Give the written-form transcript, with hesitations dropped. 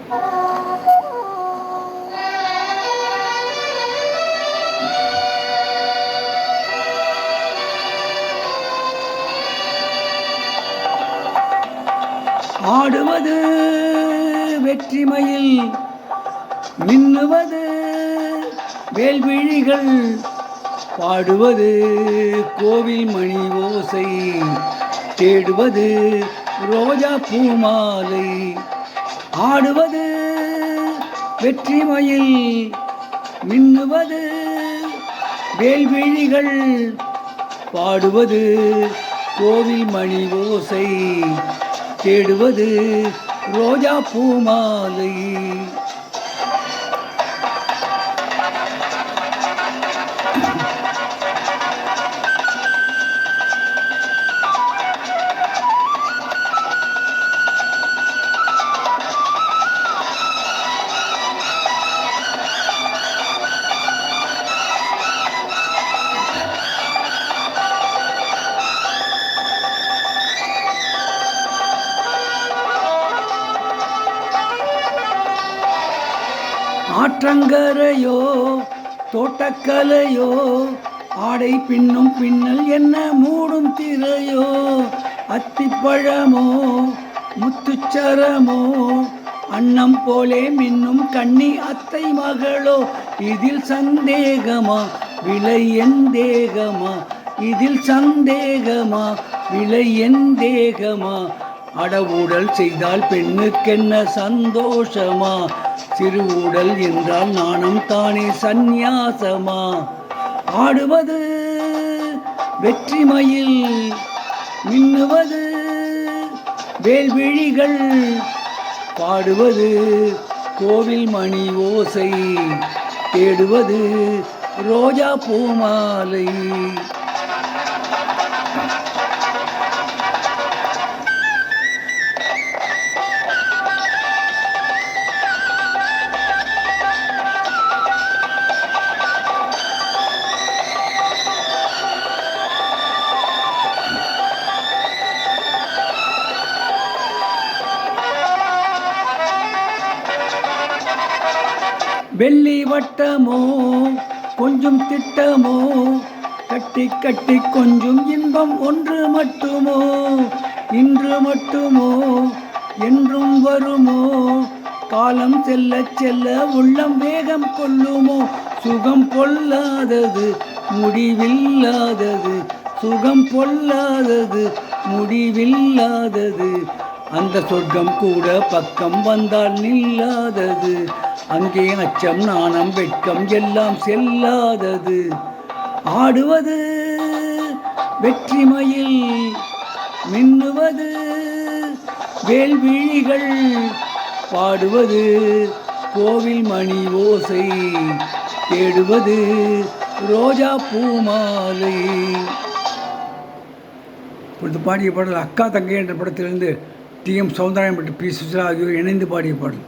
ஆடுவது வெற்றிமயில், மின்னுவது வேல்விழிகள், பாடுவது கோவில் மணி ஓசை, தேடுவது ரோஜா பூமாலை. ஆடுவது வெற்றிமயில், மின்னுவது வேல்விழிகள், பாடுவது கோவில் மணி ஓசை, தேடுவது ரோஜா பூமாலை. ஆற்றங்கரையோ தோட்டக்கலையோ, ஆடை பின்னும் பின்னல் என்ன மூடும் திரையோ, அத்திப்பழமோ முத்துச்சரமோ, அன்னம் போலே மின்னும் கண்ணி அத்தை மகளோ, இதில் சந்தேகமா விலை என் தேகமா, இதில் சந்தேகமா விலை என் தேகமா, அடவுடல் செய்தால் பெண்ணுக்கென்ன சந்தோஷமா, சிறு ஊடல் என்றால் நாணம் தானே சந்நியாசமா. ஆடுவது வெற்றிமயில், மின்னுவது வேல்விழிகள், பாடுவது கோவில் மணி ஓசை, தேடுவது ரோஜா பூமாலை. வெள்ளி வட்டமோ கொஞ்சம் திட்டமோ, கட்டி கட்டி கொஞ்சம் இன்பம் ஒன்று மட்டுமோ, இன்று மட்டுமோ என்றும் வருமோ, காலம் செல்ல செல்ல உள்ளம் வேகம் கொள்ளுமோ, சுகம் பொல்லாதது முடிவில்லாதது, சுகம் பொல்லாதது முடிவில்லாதது, அந்த சொர்க்கம் கூட பக்கம் வந்தால் நில்லாதது, அங்கே அச்சம் நாணம் வெட்கம் எல்லாம் செல்லாதது. ஆடுவது வெற்றிமயில், மின்னுவது வேல்விழிகள், பாடுவது கோவில் மணி ஓசை, தேடுவது ரோஜா பூமாலை. இப்பொழுது பாடிய பாடல் அக்கா தங்கை என்ற படத்திலிருந்து டி.எம். சௌந்தரராயன் மற்றும் பி. சுசிலா ஆகியோர் இணைந்து பாடிய பாடல்.